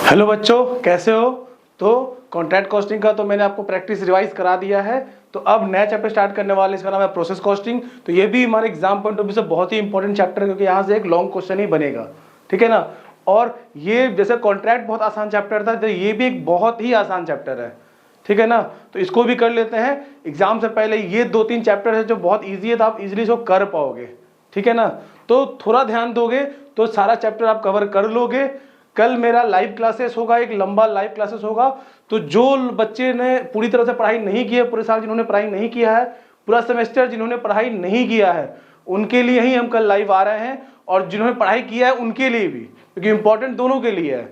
Hello बच्चों, कैसे हो। तो कॉन्ट्रैक्ट कॉस्टिंग का तो मैंने आपको प्रैक्टिस रिवाइज करा दिया है। तो अब नया चैप्टर स्टार्ट करने वाले, इसका नाम है प्रोसेस कॉस्टिंग। तो ये भी हमारे एग्जाम पॉइंट ऑफ व्यू से बहुत ही इंपॉर्टेंट चैप्टर है, क्योंकि यहाँ से एक लॉन्ग क्वेश्चन ही बनेगा, ठीक है ना। और ये जैसे कॉन्ट्रैक्ट बहुत आसान चैप्टर था, तो ये भी एक बहुत ही आसान चैप्टर है, ठीक है ना। तो इसको भी कर लेते हैं। एग्जाम से पहले ये 2-3 चैप्टर है जो बहुत ईजी है, तो आप इजिली इसको कर पाओगे, ठीक है ना। तो थोड़ा ध्यान दोगे तो सारा चैप्टर आप कवर कर लोगे। कल मेरा लाइव क्लासेस होगा, एक लंबा लाइव क्लासेस होगा। तो जो बच्चे ने पूरी तरह से पढ़ाई नहीं की है, पूरे साल जिन्होंने पढ़ाई नहीं किया है, पूरा सेमेस्टर जिन्होंने पढ़ाई नहीं किया है, उनके लिए ही हम कल लाइव आ रहे हैं। और जिन्होंने पढ़ाई किया है उनके लिए भी, क्योंकि इंपॉर्टेंट दोनों के लिए है।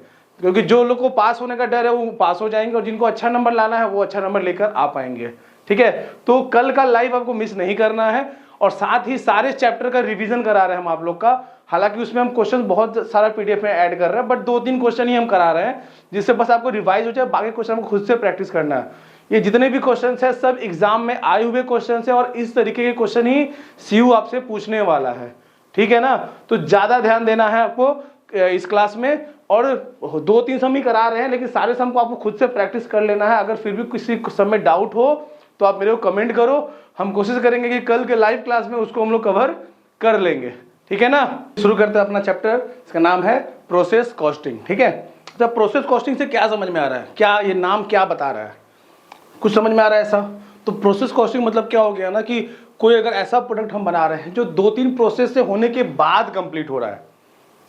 क्योंकि जो लोग को पास होने का डर है वो पास हो जाएंगे, और जिनको अच्छा नंबर लाना है वो अच्छा नंबर लेकर आ पाएंगे, ठीक है। तो कल का लाइव आपको मिस नहीं करना है। और साथ ही सारे चैप्टर का रिवीजन करा रहे हैं हम आप लोग का। हालांकि उसमें हम क्वेश्चन बहुत सारा पीडीएफ में ऐड कर रहे हैं, बट 2-3 क्वेश्चन ही हम करा रहे हैं, जिससे बस आपको रिवाइज हो जाए। बाकी क्वेश्चन हमको खुद से प्रैक्टिस करना है। ये जितने भी क्वेश्चन है सब एग्जाम में आए हुए क्वेश्चन है, और इस तरीके के क्वेश्चन ही सीयू आपसे पूछने वाला है, ठीक है ना। तो ज्यादा ध्यान देना है आपको इस क्लास में। और 2-3 सम ही करा रहे हैं, लेकिन सारे सम को आपको खुद से प्रैक्टिस कर लेना है। अगर फिर भी किसी सम में डाउट हो तो आप मेरे को कमेंट करो। हम कोशिश करेंगे कि कल के लाइव क्लास में उसको हम लोग कवर कर लेंगे, ठीक है ना। शुरू करते हैं अपना चैप्टर। इसका नाम है प्रोसेस कॉस्टिंग, ठीक है। तो प्रोसेस कॉस्टिंग से क्या समझ में आ रहा है, क्या ये नाम क्या बता रहा है, कुछ समझ में आ रहा है ऐसा। तो प्रोसेस कॉस्टिंग मतलब क्या हो गया ना, कि कोई अगर ऐसा प्रोडक्ट हम बना रहे हैं जो 2-3 प्रोसेस से होने के बाद कंप्लीट हो रहा है।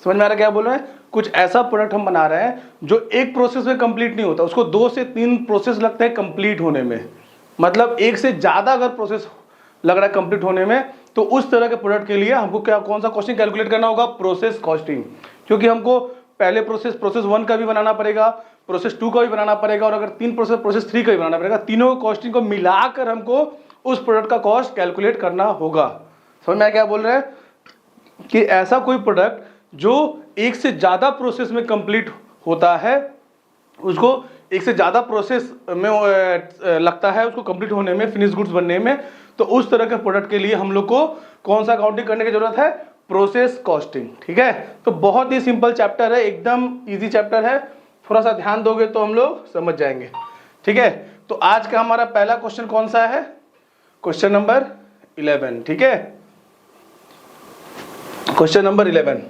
समझ में आ रहा है क्या बोल रहे हैं। कुछ ऐसा प्रोडक्ट हम बना रहे हैं जो एक प्रोसेस में कंप्लीट नहीं होता, उसको 2 से 3 प्रोसेस लगते हैं कंप्लीट होने में। मतलब एक से ज्यादा अगर प्रोसेस लग रहा है कंप्लीट होने में, तो उस तरह के प्रोडक्ट के लिए हमको क्या कौन सा कॉस्टिंग कैलकुलेट करना होगा, प्रोसेस कॉस्टिंग। क्योंकि हमको पहले प्रोसेस 1 का भी बनाना पड़ेगा, प्रोसेस 2 का भी बनाना पड़ेगा, और अगर 3 प्रोसेस 3 का भी बनाना पड़ेगा। तीनों कॉस्टिंग को मिलाकर हमको उस प्रोडक्ट का कॉस्ट कैलकुलेट करना होगा। समझ में आया क्या बोल रहे हैं, कि ऐसा कोई प्रोडक्ट जो एक से ज्यादा प्रोसेस में कंप्लीट होता है, उसको एक से ज्यादा प्रोसेस में लगता है उसको कंप्लीट होने में, फिनिश गुड्स बनने में। तो उस तरह के प्रोडक्ट के लिए हम लोग को कौन सा अकाउंटिंग करने की जरूरत है, प्रोसेस कॉस्टिंग, ठीक है। तो बहुत ही सिंपल चैप्टर है, एकदम इजी चैप्टर है। थोड़ा सा ध्यान दोगे तो हम लोग समझ जाएंगे, ठीक है। तो आज का हमारा पहला क्वेश्चन कौन सा है, क्वेश्चन नंबर 11, ठीक है। क्वेश्चन नंबर 11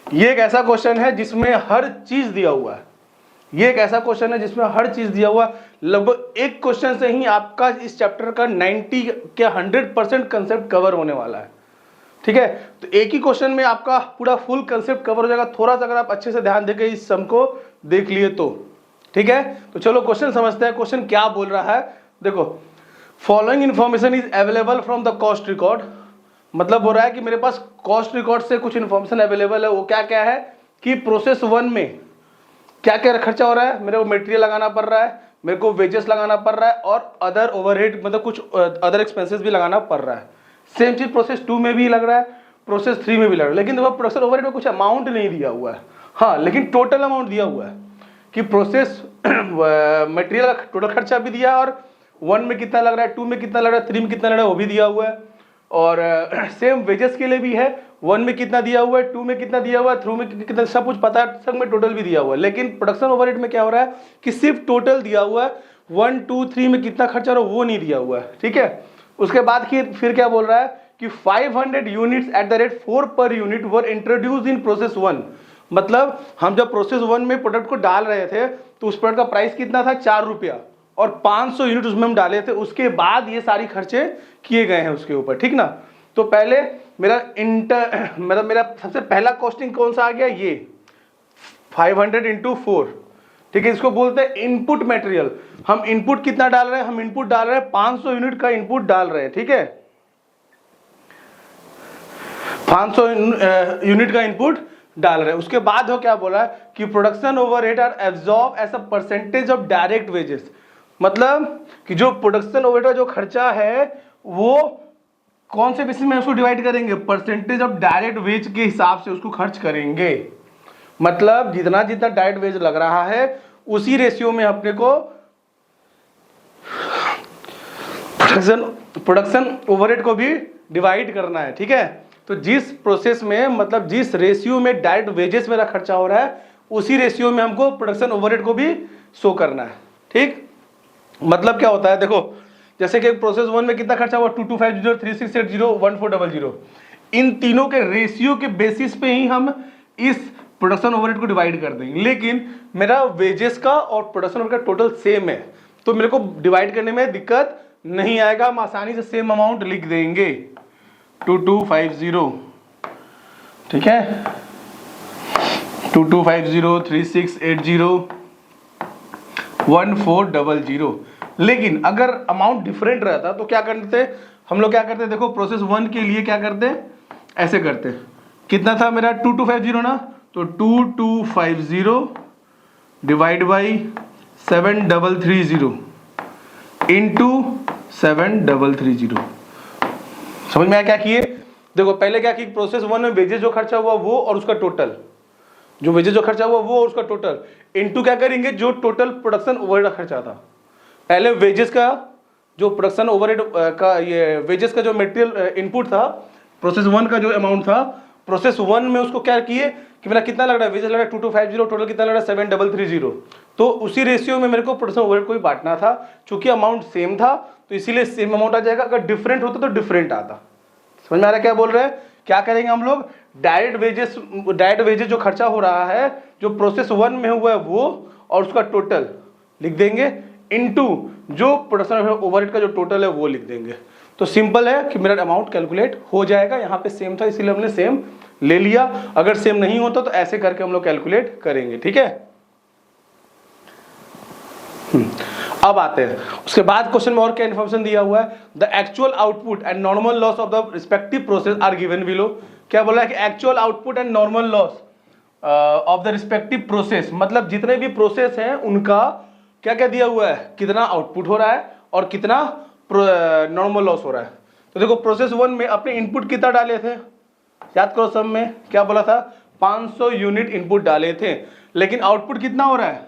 ये एक ऐसा क्वेश्चन है जिसमें हर चीज दिया हुआ है। ये एक ऐसा क्वेश्चन है जिसमें हर चीज दिया हुआ है। लगभग एक क्वेश्चन से ही आपका इस चैप्टर का 90 के 100% कंसेप्ट कवर होने वाला है, ठीक है। तो एक ही क्वेश्चन में आपका पूरा फुल कंसेप्ट कवर हो जाएगा। थोड़ा सा अगर आप अच्छे से ध्यान देके इस सम को देख लिए तो, ठीक है। तो चलो क्वेश्चन समझते हैं। क्वेश्चन क्या बोल रहा है, देखो। Following information is available from the cost record. मतलब हो रहा है कि मेरे पास कॉस्ट रिकॉर्ड से कुछ इंफॉर्मेशन अवेलेबल है। वो क्या क्या है कि प्रोसेस 1 में क्या क्या खर्चा हो रहा है, मेरे को मटेरियल लगाना पड़ रहा है, मेरे को वेजेस लगाना पड़ रहा है, और अदर ओवरहेड मतलब कुछ अदर एक्सपेंसेस भी लगाना पड़ रहा है। सेम चीज प्रोसेस 2 में भी लग रहा है, प्रोसेस 3 में भी लग रहा है। लेकिन देखो प्रोसेस ओवरहेड में कुछ अमाउंट नहीं दिया हुआ है, हाँ, लेकिन टोटल अमाउंट दिया हुआ है कि प्रोसेस मटेरियल का टोटल खर्चा भी दिया, और 1 में कितना लग रहा है, 2 में कितना लग रहा है, 3 में कितना लग रहा है वो भी दिया हुआ है। और सेम वेजेस के लिए भी है, 1 में कितना दिया हुआ है, 2 में कितना दिया हुआ है, 3 में कितना, सब कुछ पता है, सब में टोटल भी दिया हुआ है। लेकिन प्रोडक्शन ओवरहेड में क्या हो रहा है कि सिर्फ टोटल दिया हुआ है, 1, 2, 3 में कितना खर्चा हो रहा है वो नहीं दिया हुआ है, ठीक है। उसके बाद फिर क्या बोल रहा है कि 500 units at the rate 4 per unit were introduce in process 1। मतलब हम जब प्रोसेस 1 में प्रोडक्ट को डाल रहे थे तो उस प्रोडक्ट का प्राइस कितना था, 4 रुपया, और 500 यूनिट उसमें हम डाले थे। उसके बाद ये सारी खर्चे किए गए हैं उसके ऊपर, ठीक ना। तो पहले मेरा सबसे पहला कॉस्टिंग कौन सा आ गया, ये 500 × 4, ठीक है। इसको बोलते हैं इनपुट मटेरियल। हम इनपुट कितना डाल रहे हैं, हम इनपुट डाल रहे हैं 500 यूनिट का इनपुट डाल रहे हैं, ठीक है। 500 यूनिट का इनपुट डाल रहे हैं। उसके बाद हो क्या बोला है कि production overhead are absorb as a percentage of direct wages. मतलब कि जो प्रोडक्शन ओवरहेड का जो खर्चा है वो कौन से बेसिस में उसको डिवाइड करेंगे, परसेंटेज ऑफ डायरेक्ट वेज के हिसाब से उसको खर्च करेंगे। मतलब जितना जितना डायरेक्ट वेज लग रहा है उसी रेशियो में अपने को प्रोडक्शन ओवरहेड को भी डिवाइड करना है, ठीक है। तो जिस प्रोसेस में मतलब जिस रेशियो में डायरेक्ट वेजेस मेरा खर्चा हो रहा है उसी रेशियो में हमको प्रोडक्शन ओवरहेड को भी शो करना है। ठीक, मतलब क्या होता है, देखो जैसे कि प्रोसेस 1 में कितना खर्चा हुआ 2250, 3680, 1400। इन तीनों के रेशियो के बेसिस पे ही हम इस प्रोडक्शन ओवरहेड को डिवाइड कर देंगे। लेकिन मेरा वेजेस का और प्रोडक्शन ओवरहेड का टोटल सेम है, तो मेरे को डिवाइड करने में दिक्कत नहीं आएगा, हम आसानी से सेम अमाउंट लिख देंगे 2250, ठीक है, 2250, 3680, 1400। लेकिन अगर अमाउंट डिफरेंट रहता तो क्या करते हम लोग, क्या करते, देखो प्रोसेस 1 के लिए क्या करते, ऐसे करते, कितना था मेरा 2250 ना, तो 2250 डिवाइड बाई 7330 इंटू 7330। समझ में आया क्या किए? देखो पहले क्या की, प्रोसेस 1 में वेजेस जो खर्चा हुआ वो और उसका टोटल, जो वेजेस जो खर्चा हुआ वो और उसका टोटल इंटू क्या करेंगे, जो टोटल प्रोडक्शन ओवरहेड खर्चा था। पहले वेजेस का जो प्रोडक्शन ओवरहेड का, ये वेजेस का जो मटेरियल इनपुट था, प्रोसेस 1 का जो अमाउंट था, प्रोसेस 1 में उसको क्या किए कि मेरा कितना लग रहा है, वेजेस लग रहा है 2250, टोटल कितना लग रहा है 7330। तो उसी रेशियो में मेरे को प्रोडक्शन ओवरहेड को भी बांटना था। चूंकि अमाउंट सेम था तो इसीलिए सेम अमाउंट आ जाएगा, अगर डिफरेंट होता तो डिफरेंट आता। समझ में आ रहा है क्या बोल रहे हैं? क्या करेंगे हम लोग, डायरेक्ट वेजेस जो खर्चा हो रहा है जो प्रोसेस 1 में हुआ है वो और उसका टोटल लिख देंगे, इनटू जो प्रोडक्शन ओवरहेड का जो टोटल है वो लिख देंगे। तो सिंपल है कि मेरा अमाउंट कैलकुलेट हो जाएगा। यहाँ पे सेम था इसीलिए हमने सेम ले लिया, अगर सेम नहीं होता तो ऐसे करके हम लोग कैलकुलेट करेंगे। ठीक है, अब आते हैं उसके बाद क्वेश्चन में और क्या इन्फॉर्मेशन दिया हुआ है, the actual output and normal loss of the respective process are given below. क्या बोला है कि actual output and normal loss of the respective process, मतलब जितने भी प्रोसेस हैं उनका क्या क्या दिया हुआ है, कितना आउटपुट हो रहा है और कितना नॉर्मल लॉस हो रहा है। तो देखो प्रोसेस 1 में अपने इनपुट कितना डाले थे, याद करो, सब में क्या बोला था 500 यूनिट इनपुट डाले थे, लेकिन आउटपुट कितना हो रहा है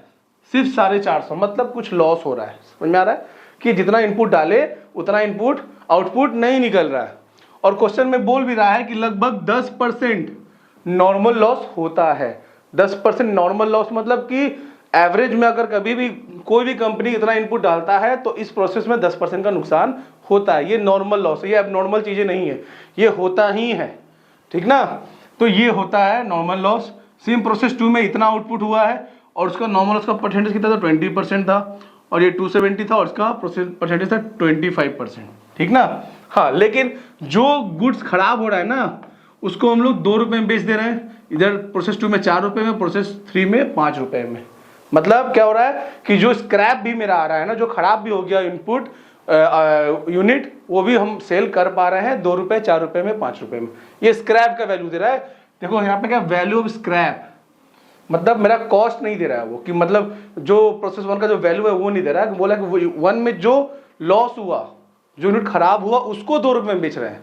सिर्फ 450, मतलब कुछ लॉस हो रहा है। समझ में आ रहा है कि जितना इनपुट डाले उतना इनपुट आउटपुट नहीं निकल रहा है। और क्वेश्चन में बोल भी रहा है कि लगभग 10% नॉर्मल लॉस होता है। 10% नॉर्मल लॉस मतलब कि एवरेज में अगर कभी भी कोई भी कंपनी इतना इनपुट डालता है तो इस प्रोसेस में 10% का नुकसान होता है। ये नॉर्मल लॉस है, ये एबनॉर्मल चीजें नहीं है, ये होता ही है, ठीक ना। तो ये होता है नॉर्मल लॉस। सेम प्रोसेस 2 में इतना आउटपुट हुआ है और उसका नॉर्मल लॉस का परसेंटेज कितना था 20% था, और ये 270 था और उसका परसेंटेज था 25%, ठीक ना। हाँ, लेकिन जो गुड्स खराब हो रहा है ना उसको हम लोग 2 रुपए में बेच दे रहे हैं, इधर प्रोसेस 2 में 4 रुपए में, प्रोसेस 3 में 5 रुपए में। मतलब क्या हो रहा है कि जो स्क्रैप भी मेरा आ रहा है ना, जो खराब भी हो गया इनपुट यूनिट, वो भी हम सेल कर पा रहे हैं 2 रुपए, 4 रुपए में, 5 रुपए में। ये स्क्रैप का वैल्यू दे रहा है। देखो यहाँ पे क्या वैल्यू ऑफ स्क्रैप, मतलब मेरा कॉस्ट नहीं दे रहा है वो, कि मतलब जो प्रोसेस 1 का जो वैल्यू है वो नहीं दे रहा है। बोला कि 1 में जो लॉस हुआ, जो यूनिट खराब हुआ उसको 2 रुपए में बेच रहे हैं,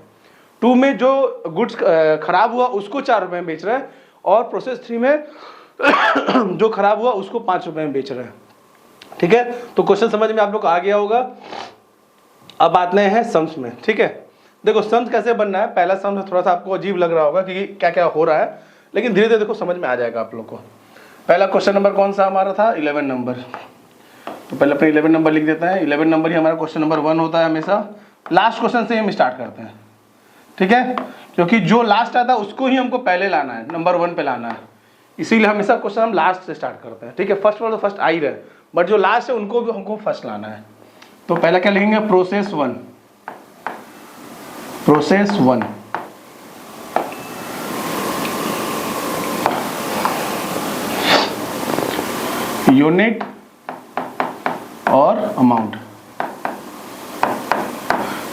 2 में जो गुड्स खराब हुआ उसको 4 रुपए में बेच रहे हैं, और प्रोसेस 3 में जो खराब हुआ उसको 5 रुपए में बेच रहे हैं। ठीक है, तो क्वेश्चन समझ में आप लोग आ गया होगा। अब आते हैं सम्स में। ठीक है, देखो सम्स कैसे बनना है। पहला सम थोड़ा सा आपको अजीब लग रहा होगा कि क्या क्या हो रहा है, लेकिन धीरे धीरे देखो समझ में आ जाएगा आप लोग को। पहला क्वेश्चन नंबर कौन सा हमारा था, 11 नंबर। तो पहले अपने 11 नंबर लिख देते हैं। 11 नंबर ही हमारा क्वेश्चन नंबर 1 होता है हमेशा। लास्ट क्वेश्चन से हम स्टार्ट करते हैं, ठीक है, क्योंकि जो लास्ट आता है उसको ही हमको पहले लाना है, नंबर 1 पे लाना है, इसीलिए हमेशा क्वेश्चन हम लास्ट से स्टार्ट करते हैं। ठीक है, फर्स्ट वाला तो फर्स्ट आ ही रहे, बट जो लास्ट है उनको भी हमको फर्स्ट लाना है। तो पहला क्या लिखेंगे, प्रोसेस 1, प्रोसेस 1। यूनिट और अमाउंट।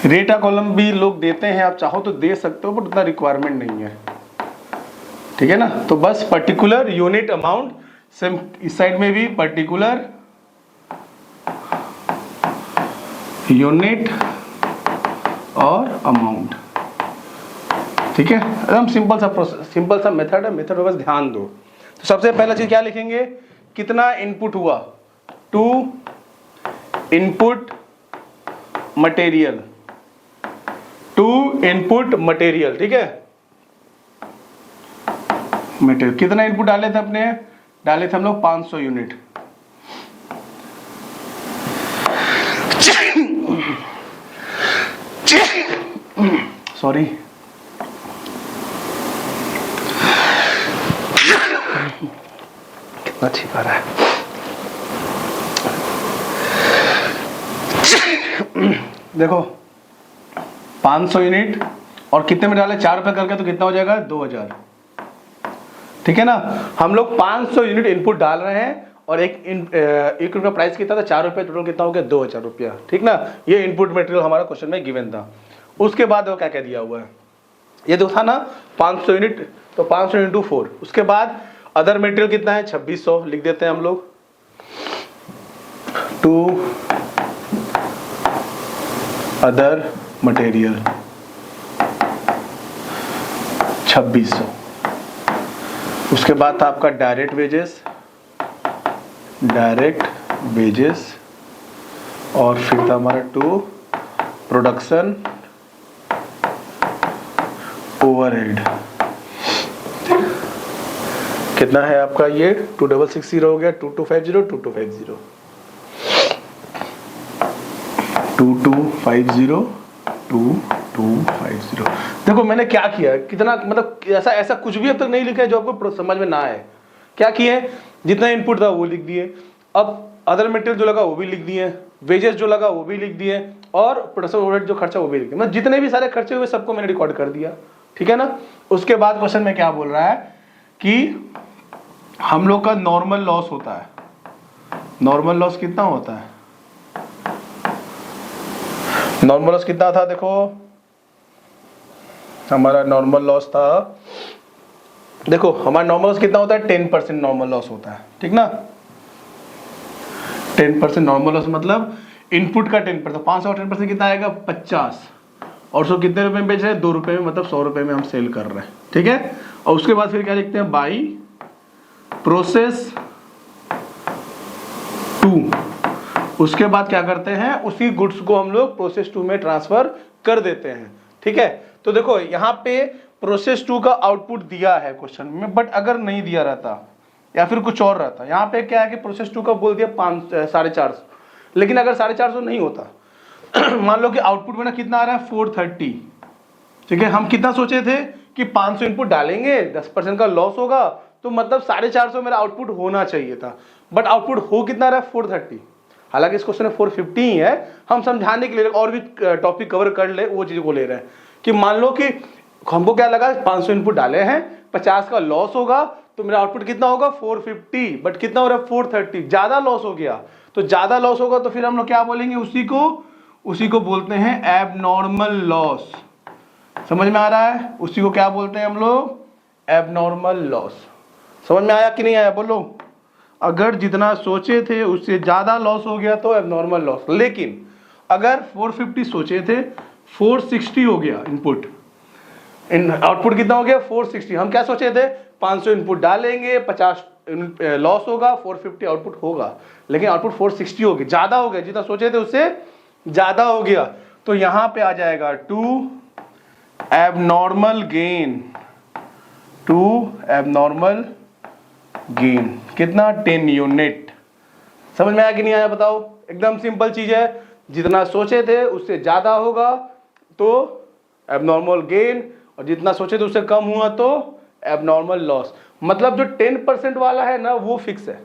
रेट का कॉलम भी लोग देते हैं, आप चाहो तो दे सकते हो, बट उतना रिक्वायरमेंट नहीं है, ठीक है ना। तो बस पर्टिकुलर यूनिट अमाउंट, सेम इस साइड में भी पर्टिकुलर यूनिट और अमाउंट, ठीक है। एकदम सिंपल सा प्रोसेस, सिंपल सा मेथड है, मेथड पर बस ध्यान दो। तो सबसे पहला चीज क्या लिखेंगे, कितना इनपुट हुआ, 2 इनपुट मटेरियल, 2 इनपुट मटेरियल, ठीक है। मटेरियल कितना इनपुट डाले थे अपने, डाले थे हम लोग 500 यूनिट। सॉरी, कितना छींक आ रहा है। देखो 500 यूनिट और कितने में डाले, 4 रुपए करके, तो कितना हो जाएगा 2000। ठीक है ना, हम लोग 500 यूनिट इनपुट डाल रहे हैं और एक रुपया प्राइस कितना था, 4 रुपये, टोटल कितना हो गया 2000 रुपया। ठीक ना, ये इनपुट मटेरियल हमारा क्वेश्चन में गिवन था। उसके बाद वो क्या क्या दिया हुआ है, ये जो था ना 500 यूनिट, तो 500 इंटू 4। उसके बाद अदर मटेरियल कितना है 2600, लिख देते हैं हम लोग। Two other material 2600। उसके बाद था आपका डायरेक्ट वेजेस, और फिर था हमारा टू प्रोडक्शन ओवरहेड। कितना है आपका ये 2660 हो गया, 2250 2250 2250। देखो मैंने क्या किया, कितना मतलब ऐसा कुछ भी अब तक नहीं लिखा है जो आपको समझ में ना आए। क्या किए, जितना इनपुट था वो लिख दिए, अब अदर मटेरियल जो लगा वो भी लिख दिए, वेजेस जो लगा वो भी लिख दिए, और प्रोडक्शन ओवरहेड जो खर्चा वो भी लिख दिया। मतलब जितने भी सारे खर्चे हुए सबको मैंने रिकॉर्ड कर दिया। ठीक है ना। उसके बाद क्वेश्चन में क्या बोल रहा है कि हम लोग का नॉर्मल लॉस होता है। नॉर्मल लॉस कितना होता है, नॉर्मल लॉस कितना था, देखो हमारा नॉर्मल लॉस था, देखो हमारा नॉर्मल लॉस कितना होता है 10% नॉर्मल लॉस होता है। ठीक ना, 10% नॉर्मल लॉस मतलब इनपुट का 10%, 500 का 10% कितना आएगा 50, और उसको कितने रुपए में बेच रहे हैं 2 रुपए में, मतलब 100 रुपए में हम सेल कर रहे हैं। ठीक है, और उसके बाद फिर क्या लिखते हैं, बाई प्रोसेस 2। उसके बाद क्या करते हैं, उसी गुड्स को हम लोग प्रोसेस 2 में ट्रांसफर कर देते हैं। ठीक है, तो देखो यहाँ पे प्रोसेस 2 का आउटपुट दिया है क्वेश्चन में, बट अगर नहीं दिया रहता या फिर कुछ और रहता, यहाँ पे क्या है कि प्रोसेस 2 का बोल दिया 450, लेकिन अगर 450 नहीं होता मान लो कि आउटपुट में ना कितना आ रहा है 430। ठीक है, हम कितना सोचे थे कि 500 इनपुट डालेंगे, 10% का लॉस होगा, तो मतलब 450 मेरा आउटपुट होना चाहिए था, बट आउटपुट हो कितना रहा है 430। हालांकि इस क्वेश्चन में 450 ही है, हम समझाने के लिए और भी टॉपिक कवर कर ले वो चीज को ले रहे हैं कि मान लो कि हमको क्या लगा 500 इनपुट डाले हैं, 50 का लॉस होगा, तो मेरा आउटपुट कितना होगा 450, बट कितना हो रहा है 430, ज्यादा लॉस हो गया। तो ज्यादा लॉस होगा तो फिर हम लोग क्या बोलेंगे, उसी को बोलते हैं एबनॉर्मल लॉस। समझ में आ रहा है, उसी को क्या बोलते हैं हम लोग, एबनॉर्मल लॉस। समझ में आया कि नहीं आया, बोलो। अगर जितना सोचे थे उससे ज्यादा लॉस हो गया तो एबनॉर्मल लॉस, लेकिन अगर 450 सोचे थे 460 हो गया इनपुट, आउटपुट कितना हो गया 460। हम क्या सोचे थे 500 इनपुट डालेंगे, 50 लॉस होगा, 450 आउटपुट होगा, लेकिन आउटपुट 460 हो गया, ज्यादा हो गया, जितना सोचे थे उससे ज्यादा हो गया। तो यहां पे आ जाएगा टू एबनॉर्मल गेन, कितना 10 यूनिट। समझ में आया कि नहीं आया बताओ, एकदम सिंपल चीज है, जितना सोचे थे उससे ज्यादा होगा तो एबनॉर्मल गेन, और जितना सोचे थे उससे कम हुआ तो एबनॉर्मल लॉस। मतलब जो 10% वाला है ना वो फिक्स है,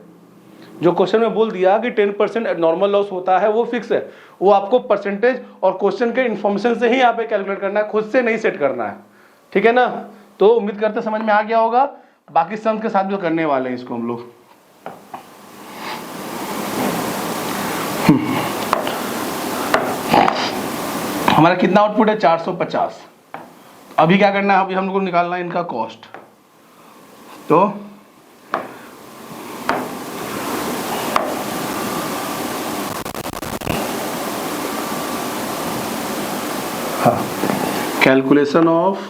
जो क्वेश्चन में बोल दिया कि 10% एबनॉर्मल लॉस होता है वो फिक्स है, वो आपको परसेंटेज और क्वेश्चन के इन्फॉर्मेशन से ही यहाँ पे कैलकुलेट करना है, खुद से नहीं सेट करना है। ठीक है ना, तो उम्मीद करते समझ में आ गया होगा। बाकी सम के साथ जो करने वाले हैं इसको हम लोग, हमारा कितना आउटपुट है 450। अभी क्या करना है, अभी हम लोग को निकालना है इनका कॉस्ट। तो हाँ, calculation of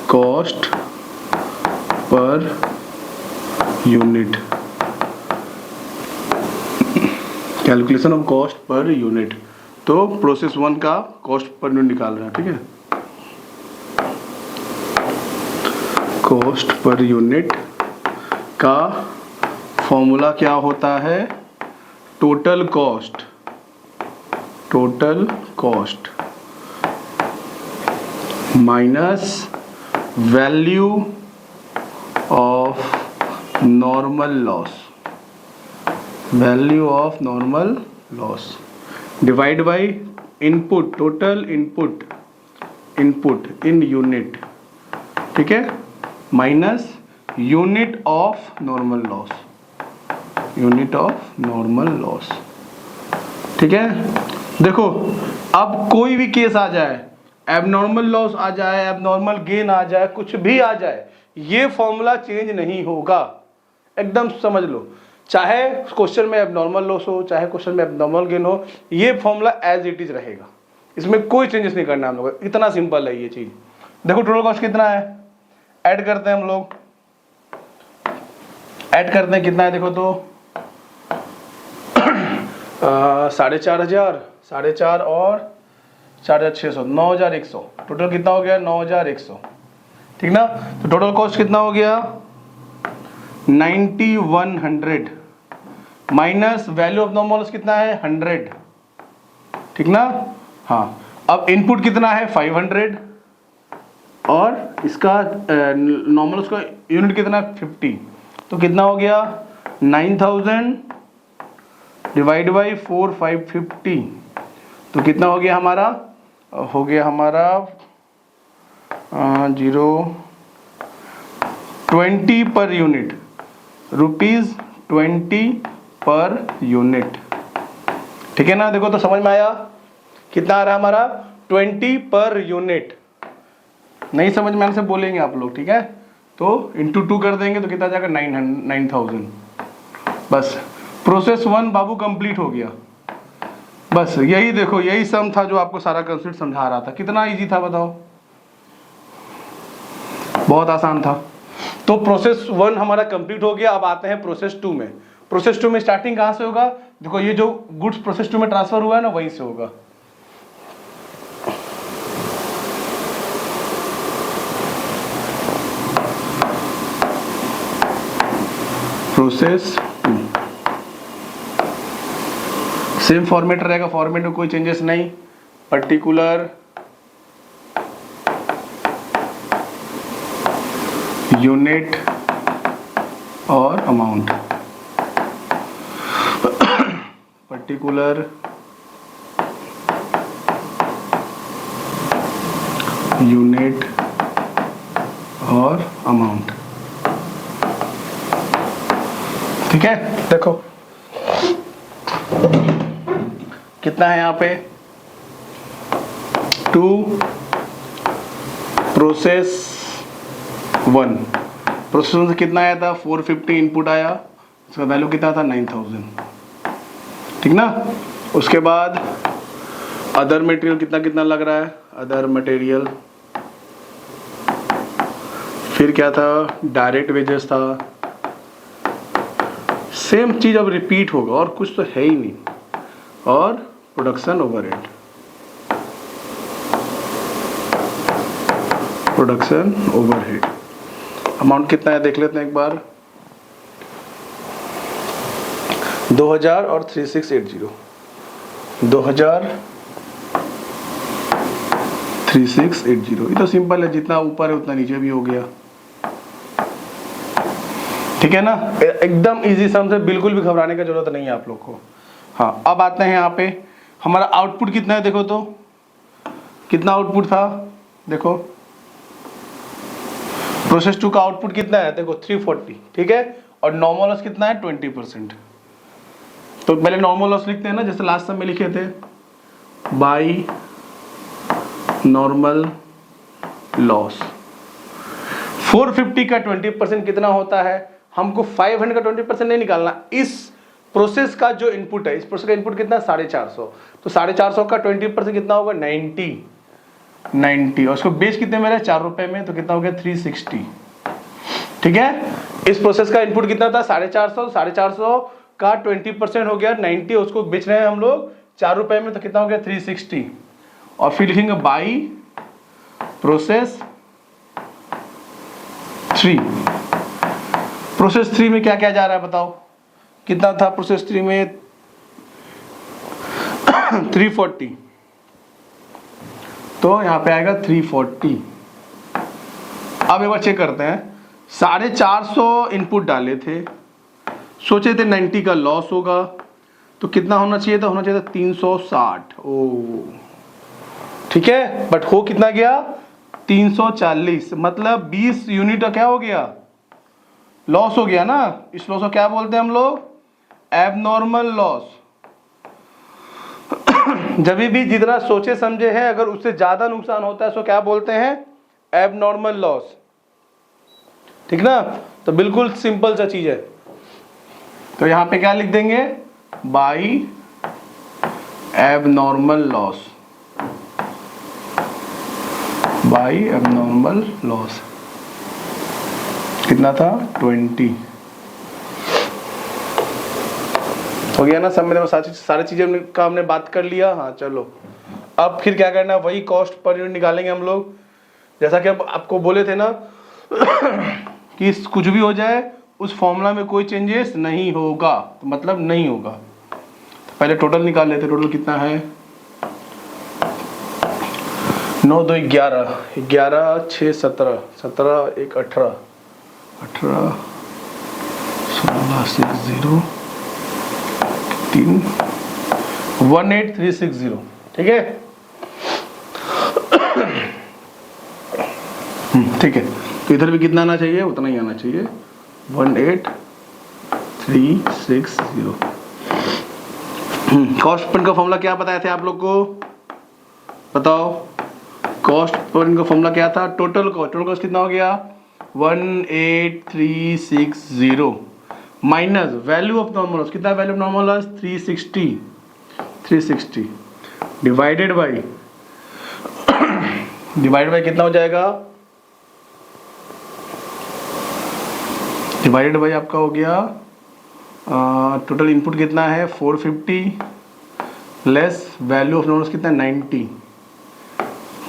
cost per unit, calculation of cost per unit. तो प्रोसेस 1 का कॉस्ट पर यूनिट निकाल रहे हैं। ठीक है, कॉस्ट पर यूनिट का फॉर्मूला क्या होता है? Total cost minus value of normal loss divide by input, total input in unit, ठीक है, minus unit of normal loss, ठीक है। देखो अब कोई भी केस आ जाए, एबनॉर्मल लॉस आ जाए, एबनॉर्मल गेन आ जाए, कुछ भी आ जाए, ये फॉर्मूला चेंज नहीं होगा, एकदम समझ लो। चाहे क्वेश्चन में एबनॉर्मल लॉस हो, चाहे क्वेश्चन में एबनॉर्मल गेन हो, ये फॉर्मूला एज इट इज रहेगा, इसमें कोई चेंजेस नहीं करना हम लोग। इतना सिंपल है ये चीज। देखो टोटल कॉस्ट कितना है, ऐड करते हैं हम लोग, ऐड करते हैं कितना है, देखो तो 4,500 और 4,600, 9,100, टोटल कितना हो गया? 9,100, ठीक ना। तो टोटल कॉस्ट कितना हो गया? 9,100 minus value of normal loss कितना है? 100, ठीक ना। हाँ, अब इनपुट कितना है? 500 और इसका नॉर्मल लॉस का यूनिट कितना? 50, तो कितना हो गया? 9,000 डिवाइड बाई 4,550, तो कितना हो गया हमारा? हो गया हमारा 20 पर यूनिट, ₹20 पर यूनिट, ठीक है ना। देखो तो समझ में आया कितना आ रहा है हमारा? 20 पर यूनिट। नहीं समझ में आने से बोलेंगे आप लोग, ठीक है। तो इंटू 2 कर देंगे तो कितना जाएगा? 9,000। बस प्रोसेस 1 बाबू कंप्लीट हो गया। बस यही देखो, यही सम था जो आपको सारा कंसेप्ट समझा रहा था। कितना इजी था बताओ, बहुत आसान था। तो प्रोसेस 1 हमारा कंप्लीट हो गया। अब आते हैं प्रोसेस 2 में। प्रोसेस 2 में स्टार्टिंग कहां से होगा? देखो ये जो गुड्स प्रोसेस 2 में ट्रांसफर हुआ है ना, वहीं से होगा। प्रोसेस सेम फॉर्मेट रहेगा, फॉर्मेट में कोई चेंजेस नहीं। पर्टिकुलर यूनिट और अमाउंट, पर्टिकुलर यूनिट और अमाउंट, ठीक है। देखो कितना है यहाँ पे? 2 प्रोसेस 1, प्रोसेस 1 से कितना आया था? 450 इनपुट आया, उसका वैल्यू कितना था? 9,000, ठीक ना। उसके बाद अदर मटेरियल कितना कितना लग रहा है? अदर मटेरियल, फिर क्या था? डायरेक्ट वेजेस था। सेम चीज अब रिपीट होगा, और कुछ तो है ही नहीं। और प्रोडक्शन ओवरहेड, अमाउंट कितना है देख लेते हैं एक बार। 2000 और 3680, 2000 3680, ये तो सिंपल है, जितना ऊपर है उतना नीचे भी हो गया, ठीक है ना। एकदम इजी सम से, बिल्कुल भी घबराने की जरूरत नहीं है आप लोग को। हाँ, अब आते हैं यहाँ पे हमारा आउटपुट कितना है। देखो तो कितना आउटपुट था, देखो प्रोसेस 2 का आउटपुट कितना है? देखो 340, ठीक है। और नॉर्मल लॉस कितना है? 20%। तो पहले नॉर्मल लॉस लिखते हैं ना, जैसे लास्ट टाइम में लिखे थे, बाई नॉर्मल लॉस। 450 का 20% कितना होता है? हमको 500 का 20% नहीं निकालना। इस प्रोसेस का जो इनपुट है, इस प्रोसेस का इनपुट कितना? 450, तो 450 का 20% कितना होगा? 90, और उसको बेच कितने में? 4 रुपए में, तो कितना हो गया? 360, ठीक है। इस प्रोसेस का इनपुट कितना था? 450, 450 का 20% हो गया 90, उसको बेच रहे हैं हम लोग 4 रुपए में, तो कितना हो गया? 360। और फिर लिखेंगे बाई प्रोसेस 3। प्रोसेस 3 में क्या क्या जा रहा है बताओ, कितना था प्रोसेस 3 में 340, तो यहाँ पे आएगा 340। अब एक बार चेक करते हैं, 450 इनपुट डाले थे, सोचे थे 90 का लॉस होगा, तो कितना होना चाहिए था, होना चाहिए था 360। ओ ठीक है, बट हो कितना गया 340, मतलब 20 यूनिट का क्या हो गया, लॉस हो गया ना। इस लॉस को क्या बोलते हैं हम लोग, एबनॉर्मल लॉस। जब भी जितना सोचे समझे हैं अगर उससे ज्यादा नुकसान होता है तो क्या बोलते हैं, एबनॉर्मल लॉस। ठीक ना, तो बिल्कुल सिंपल सा चीज है। तो यहां पे क्या लिख देंगे, by abnormal loss, by abnormal loss कितना था 20। हो गया ना, सब में सारी चीजें का हमने बात कर लिया। हाँ चलो, अब फिर क्या करना है, वही कॉस्ट पर यूनिट निकालेंगे हम लोग, जैसा कि अब आपको बोले थे ना कि कुछ भी हो जाए उस फॉर्मूला में कोई चेंजेस नहीं होगा, तो मतलब नहीं होगा। तो पहले टोटल निकाल लेते, टोटल कितना है 9 2 11, 11 6 17, 17 1 18, 18 16 6 0 3 18360। ठीक है, ठीक है, तो इधर भी कितना आना चाहिए, उतना ही आना चाहिए 18360। कॉस्ट पॉइंट का फॉर्मूला क्या बताए थे आप लोग को, बताओ। कॉस्ट पॉइंट का फॉर्मूला क्या था, टोटल कॉस्ट कितना हो गया 18360 minus value of normal loss, कितना value of normal loss 360 divided by कितना हो जाएगा, डिवाइडेड बाई आपका हो गया टोटल इनपुट कितना है 450 लेस वैल्यू ऑफ नॉर्मल कितना 90।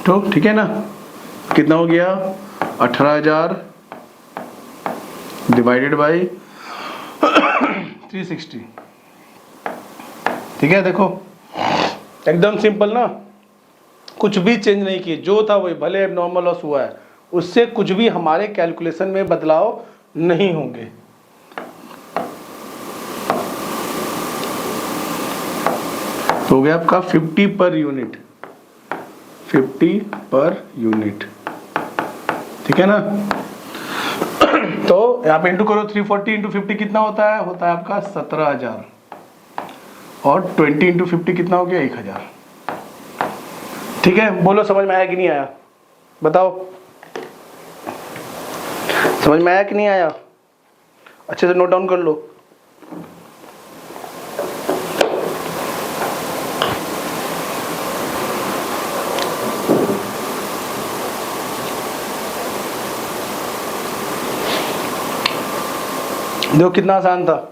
तो ठीक है ना, कितना हो गया 18,000 डिवाइडेड बाई 360। ठीक है, देखो एकदम सिंपल ना, कुछ भी चेंज नहीं किए, जो था वही, भले एबनॉर्मल लॉस हुआ है उससे कुछ भी हमारे कैलकुलेशन में बदलाव नहीं होंगे। तो हो गया आपका 50 पर यूनिट, 50 पर यूनिट। ठीक है ना, तो यहाँ पे इंटू करो 340 इंटू 50 कितना होता है आपका 17,000, और 20 इंटू 50 कितना हो गया 1,000। ठीक है, बोलो समझ में आया कि नहीं आया, बताओ समझ में आया कि नहीं आया, अच्छे से नोट डाउन कर लो। देखो कितना आसान था।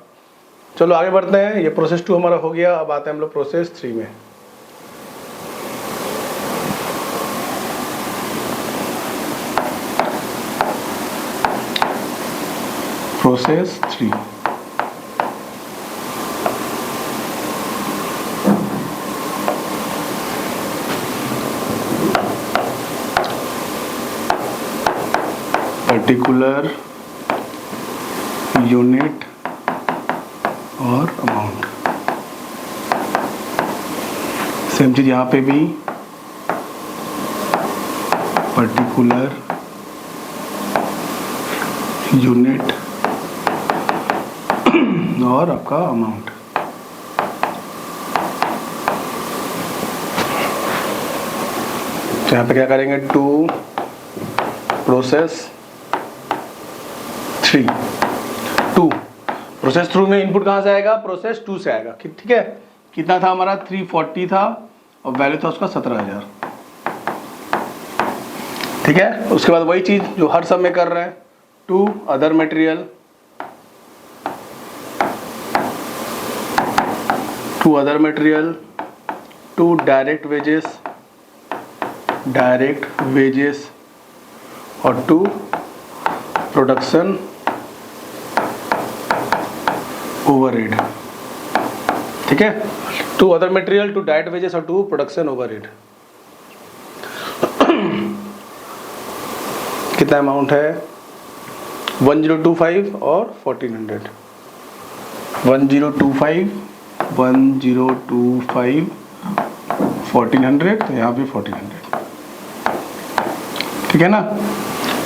चलो आगे बढ़ते हैं, ये प्रोसेस 2 हमारा हो गया, अब आते हैं हम लोग प्रोसेस 3 में। प्रोसेस 3 पर्टिकुलर यूनिट और अमाउंट, सेम चीज यहाँ पे भी, पर्टिकुलर यूनिट और आपका अमाउंट। तो यहाँ पे क्या करेंगे, 2 प्रोसेस 3 2 प्रोसेस 3 में इनपुट कहाँ से आएगा, प्रोसेस 2 से आएगा। ठीक है, कितना था हमारा 340 था और वैल्यू था उसका 17,000। ठीक है, उसके बाद वही चीज जो हर सब में कर रहे हैं, 2 other material, 2 other material, 2 direct wages और 2 प्रोडक्शन ओवरहेड, ठीक है, two other material, two direct wages और टू प्रोडक्शन ओवरहेड। कितना अमाउंट है? 1025 और 1400। 1025 1400, तो यहाँ भी 1400, ठीक है ना।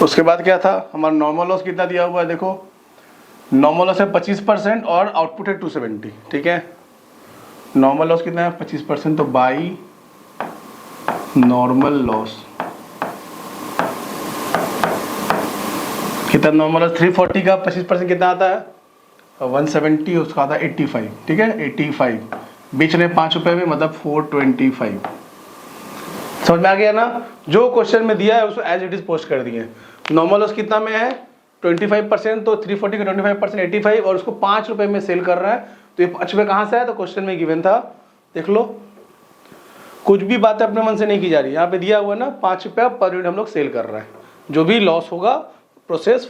उसके बाद क्या था हमारा नॉर्मल लॉस कितना दिया हुआ है, देखो नॉर्मल लॉस है 25% और आउटपुट है 270, ठीक है। नॉर्मल लॉस कितना है? 25%, तो बाई नॉर्मल लॉस कितना? नॉर्मल लॉस 340 का 25% कितना आता है? 170, उसका आता है 85, ठीक है 85, बीच में 5 रुपए में, मतलब 425। समझ में आ गया ना? जो क्वेश्चन में दिया है उसको एज इट इज पोस्ट कर दिए। नॉर्मल लॉस कितना में है? 25%, तो 340 का 25% 85, और उसको 5 रुपए में सेल कर रहा है, तो ये 5 रुपए कहाँ से आया? तो क्वेश्चन में गिवन था, देख लो, कुछ भी बातें अपने मन से नहीं की जा रही, यहाँ पे दिया हुआ ना 5 रुपया पर यूनिट हम लोग सेल कर रहे हैं, जो भी लॉस होगा प्रोसेस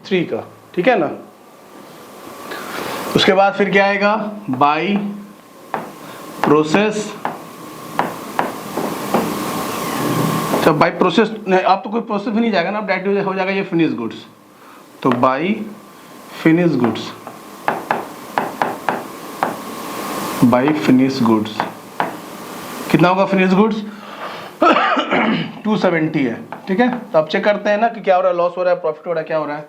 3 का, ठीक है ना। उसके बाद फिर क्या आएगा? बाई प्रोसेस, जब बाई प्रोसेस नहीं, आप तो कोई प्रोसेस भी नहीं जाएगा ना, डायरेक्ट हो जाएगा ये फिनिश गुड्स, तो by finish goods, by finish goods कितना होगा? फिनिश गुड्स 270 है, ठीक है। तो अब चेक करते हैं ना कि क्या हो रहा है, लॉस हो रहा है, प्रॉफिट हो रहा है, क्या हो रहा है।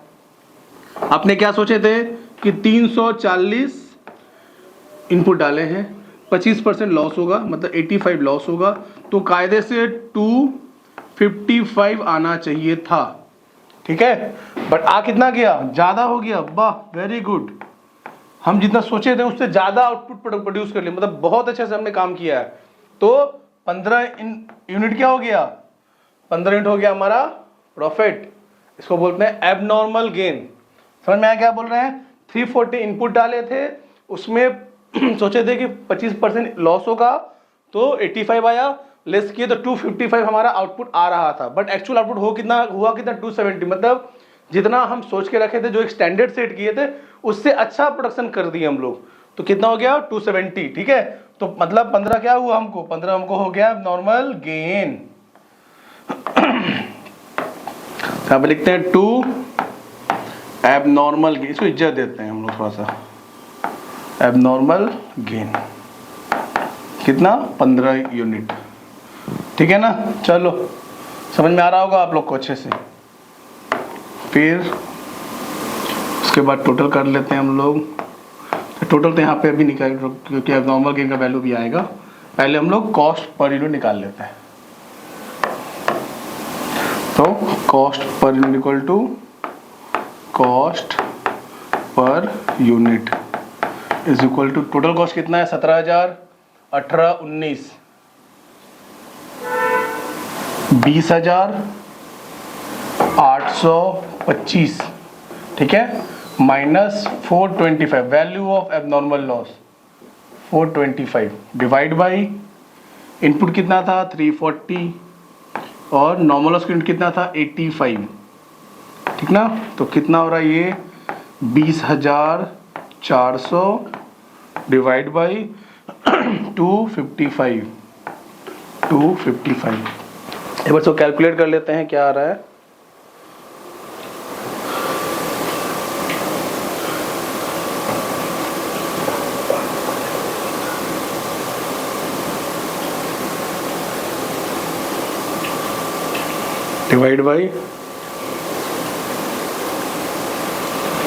आपने क्या सोचे थे कि 340 इनपुट डाले हैं, 25% लॉस होगा, मतलब 85 लॉस होगा, तो कायदे से 255 आना चाहिए था, ठीक है। बट आ कितना गया? ज्यादा हो गया, वाह वेरी गुड, हम जितना सोचे थे उससे ज्यादा आउटपुट प्रोड्यूस कर लिया, मतलब बहुत अच्छे से हमने काम किया है। तो 15 यूनिट क्या हो गया? 15 यूनिट हो गया हमारा प्रॉफिट, इसको बोलते हैं एबनॉर्मल गेन। समझ में आया क्या बोल रहे हैं? 340 इनपुट डाले थे, उसमें सोचे थे कि 25% लॉस होगा, तो 85 आया, लेस किए तो 255 हमारा आउटपुट आ रहा था, बट एक्चुअल आउटपुट हो कितना हुआ? कितना? 270, मतलब जितना हम सोच के रखे थे, जो एक स्टैंडर्ड सेट किए थे, उससे अच्छा प्रोडक्शन कर दिए हम लोग, तो कितना हो गया? 270, ठीक है। तो मतलब 15 क्या हुआ हमको? 15 हमको हो गया नॉर्मल गेन। यहाँ पे लिखते हैं 2 एबनॉर्मल गेन, इसको इज्जत देते हैं हम लोग थोड़ा सा। एबनॉर्मल गेन कितना? 15 यूनिट, ठीक है ना। चलो समझ में आ रहा होगा आप लोग को अच्छे से। फिर उसके बाद टोटल कर लेते हैं हम लोग, तो टोटल तो यहाँ पे अभी निकाल, क्योंकि एबनॉर्मल गेन का वैल्यू भी आएगा। पहले हम लोग कॉस्ट पर यूनिट निकाल लेते हैं, तो cost per unit equal to cost per unit is equal to total cost कितना है? 17,000, 18, 19, 20,825, ठीक है, minus 425 value of abnormal loss 425 divide by input कितना था? 340 और नॉर्मल लॉस कितना था? 85, ठीक ना। तो कितना हो रहा है ये? 20,400 डिवाइड बाई 255 एक बार इसको कैलकुलेट कर लेते हैं क्या आ रहा है। डिवाइड बाई,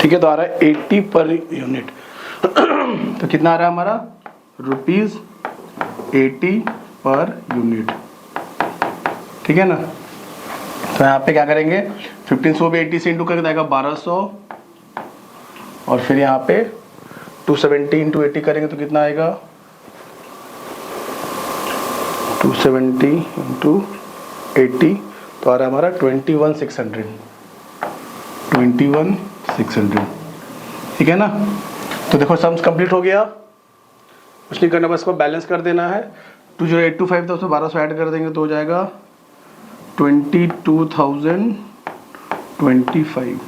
ठीक है, तो आ रहा है 80 पर यूनिट। तो कितना आ रहा है हमारा? ₹80 पर यूनिट, ठीक है ना। तो यहाँ पे क्या करेंगे? 1500 पे 80 से इंटू करके आएगा 1200, और फिर यहाँ पे 270 इंटू 80 करेंगे तो कितना आएगा? 270 इंटू 80, तो आ रहा है हमारा 21,600, ठीक है ना। तो देखो सम्स कंप्लीट हो गया, कुछ नहीं करना, बस इसको बैलेंस कर देना है। 20,825 था, उसमें 1200 ऐड कर देंगे तो हो जाएगा 22,025,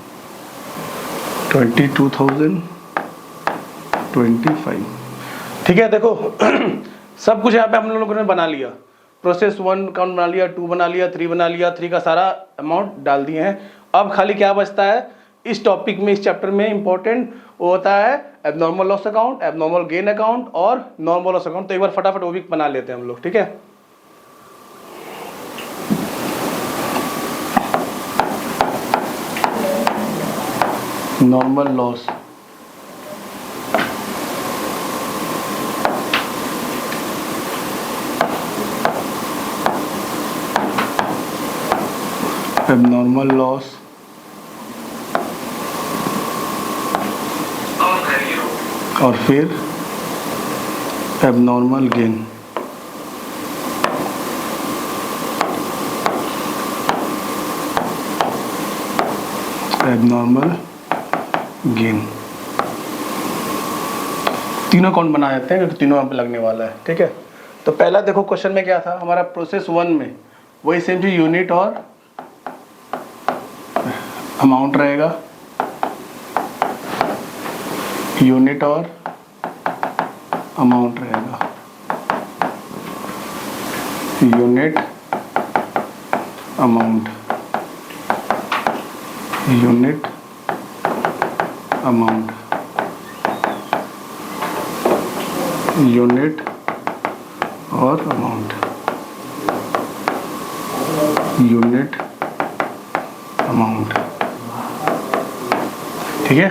22,025। ठीक है, देखो सब कुछ यहाँ पे हम लोगों ने बना लिया। प्रोसेस 1 अकाउंट बना लिया, 2 बना लिया, 3 बना लिया, 3 का सारा अमाउंट डाल दिए हैं। अब खाली क्या बचता है इस टॉपिक में, इस चैप्टर में इंपॉर्टेंट वो होता है abnormal loss account, abnormal gain account और नॉर्मल लॉस अकाउंट। तो एक बार फटाफट वो भी बना लेते हैं हम लोग, ठीक है। नॉर्मल लॉस, एबनॉर्मल लॉस और फिर एबनॉर्मल गेन। एबनॉर्मल गेन तीनों अकाउंट बना देते हैं क्योंकि तीनों यहाँ पे लगने वाला है, ठीक है। तो पहला देखो क्वेश्चन में क्या था हमारा, प्रोसेस 1 में वही सेम चीज यूनिट और अमाउंट रहेगा, यूनिट और अमाउंट रहेगा, unit amount, unit amount, unit और अमाउंट, यूनिट अमाउंट, ठीक है।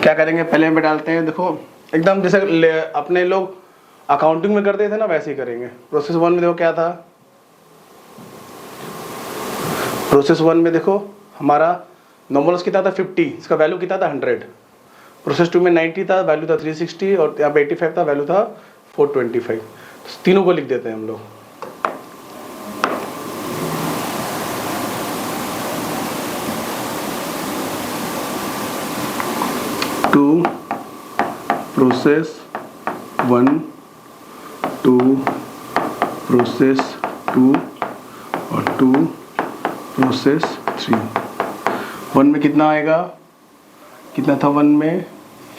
क्या करेंगे पहले में डालते हैं, देखो एकदम जैसे अपने लोग अकाउंटिंग में करते थे ना वैसे ही करेंगे। प्रोसेस 1 में देखो क्या था, प्रोसेस 1 में देखो हमारा नॉर्मल लॉस कितना था 50, इसका वैल्यू कितना था 100। प्रोसेस 2 में 90 था, वैल्यू था 360 और यहाँ पे 85 था, वैल्यू था 425। तो तीनों को लिख देते हैं हम लोग। टू प्रोसेस 1, 2 प्रोसेस 2 और 2 प्रोसेस 3। 1 में कितना आएगा, कितना था 1 में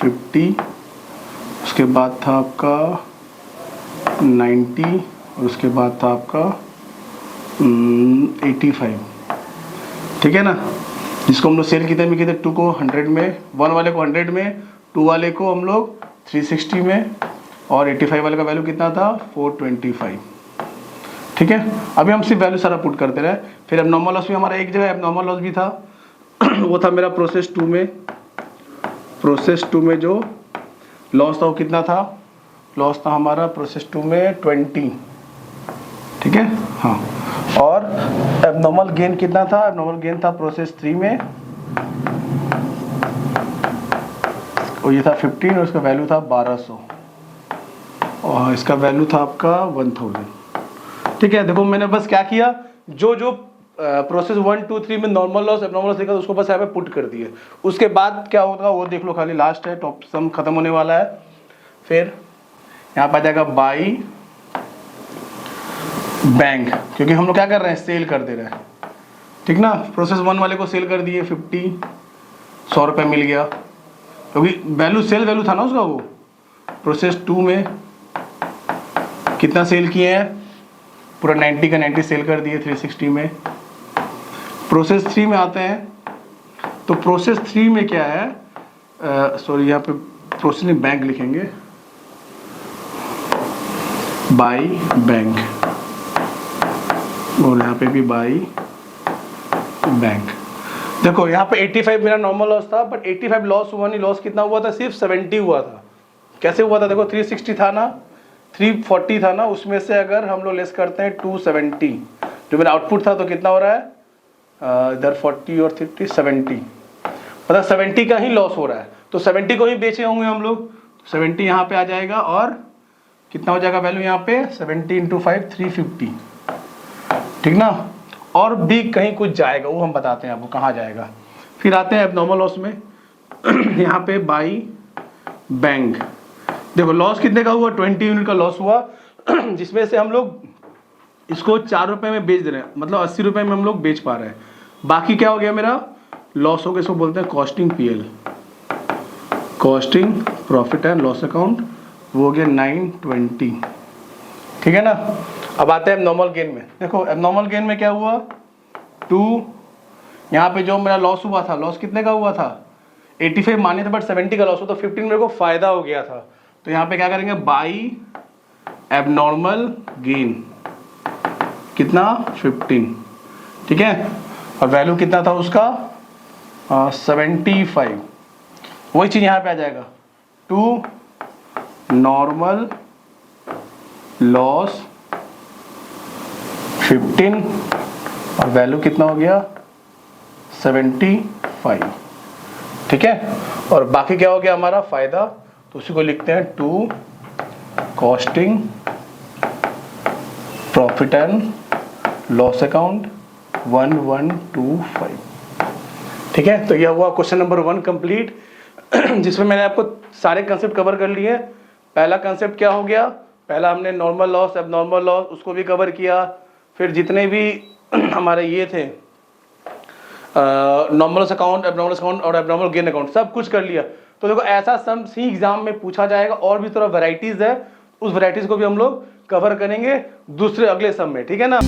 50, उसके बाद था आपका 90 और उसके बाद था आपका 85, ठीक है ना। जिसको हम लोग सेल कितने में किए थे, 2 को 100 में, 1 वाले को 100 में, 2 वाले को हम लोग 360 में और 85 वाले का वैल्यू कितना था 425, ठीक है। अभी हम सिर्फ वैल्यू सारा पुट करते रहे। फिर एबनॉर्मल लॉस भी हमारा एक जगह एबनॉर्मल लॉस भी था वो था मेरा प्रोसेस 2 में। प्रोसेस 2 में जो लॉस था वो कितना था, लॉस था हमारा प्रोसेस 2 में 20, ठीक है हाँ। और एबनॉर्मल गेन कितना था, एबनॉर्मल गेन था प्रोसेस 3 में और ये था 15 और इसका वैल्यू था 1200 और इसका वैल्यू था आपका 1000, ठीक है। देखो मैंने बस क्या किया, जो जो प्रोसेस 1, 2, 3 में नॉर्मल लॉस एबनॉर्मल लॉस लिखा था उसको बस यहाँ पे पुट कर दिए। उसके बाद क्या होगा वो देख लो, खाली लास्ट है, टॉप सम खत्म होने वाला है। फिर यहाँ पे आ जाएगा बाई बैंक, क्योंकि हम लोग क्या कर रहे हैं सेल कर दे रहे हैं, ठीक ना। प्रोसेस 1 वाले को सेल कर दिए 50, 100 रुपये मिल गया क्योंकि वैल्यू सेल वैल्यू था ना उसका। वो प्रोसेस 2 में कितना सेल किए हैं, पूरा 90 का 90 सेल कर दिए 360 में। प्रोसेस 3 में आते हैं तो प्रोसेस 3 में क्या है, सॉरी यहाँ पे प्रोसेस में बैंक लिखेंगे, बाई बैंक, और यहाँ पे भी बाई बैंक। देखो यहाँ पे 85 मेरा नॉर्मल लॉस था, बट 85 लॉस हुआ नहीं। लॉस कितना हुआ था, सिर्फ 70 हुआ था। कैसे हुआ था, देखो 360 था ना, 340 था ना, उसमें से अगर हम लोग लेस करते हैं 270, जो मेरा आउटपुट था तो कितना हो रहा है, इधर 40 और 30 70, मतलब 70 का ही लॉस हो रहा है। तो 70 को ही बेचे होंगे हम लोग, 70 यहाँ पे आ जाएगा और कितना हो जाएगा वैल्यू यहाँ पे 70 × 5 350, ठीक ना। और भी कहीं कुछ जाएगा वो हम बताते हैं आपको कहाँ जाएगा। फिर आते हैं एबनॉर्मल लॉस में यहाँ पे बाई बैंक। देखो लॉस कितने का हुआ, 20 यूनिट का लॉस हुआ जिसमें से हम लोग इसको 4 रुपए में बेच दे रहे हैं, मतलब 80 रुपए में हम लोग बेच पा रहे हैं। बाकी क्या हो गया मेरा लॉस हो गया, इसको बोलते हैं costing PL, costing profit and loss account, वो हो गया 920। ठीक है ना। अब आते हैं एबनॉर्मल गेन में। देखो एबनॉर्मल गेन में क्या हुआ, 2, यहाँ पे जो मेरा लॉस हुआ था, लॉस कितने का हुआ था 85 माने थे, बट 70 का लॉस हुआ, तो 15 मेरे को फायदा हो गया था। तो यहाँ पे क्या करेंगे, बाई एबनॉर्मल गेन, कितना 15, ठीक है। और वैल्यू कितना था उसका 75। वही चीज यहाँ पे आ जाएगा, 2 नॉर्मल लॉस 15 और वैल्यू कितना हो गया 75, ठीक है। और बाकी क्या हो गया हमारा फायदा, तो उसी को लिखते हैं 2 costing profit and loss account 1125, ठीक है। तो यह हुआ क्वेश्चन नंबर 1 कंप्लीट, जिसमें मैंने आपको सारे कंसेप्ट कवर कर लिए। पहला कंसेप्ट क्या हो गया, पहला हमने नॉर्मल लॉस एबनॉर्मल लॉस उसको भी कवर किया, फिर जितने भी हमारे ये थे नॉर्मल अकाउंट, एबनॉर्मल अकाउंट और एबनॉर्मल गेन अकाउंट, सब कुछ कर लिया। तो देखो ऐसा सम सी एग्जाम में पूछा जाएगा, और भी थोड़ा वैरायटीज है, उस वैरायटीज को भी हम लोग कवर करेंगे दूसरे अगले सम में, ठीक है ना।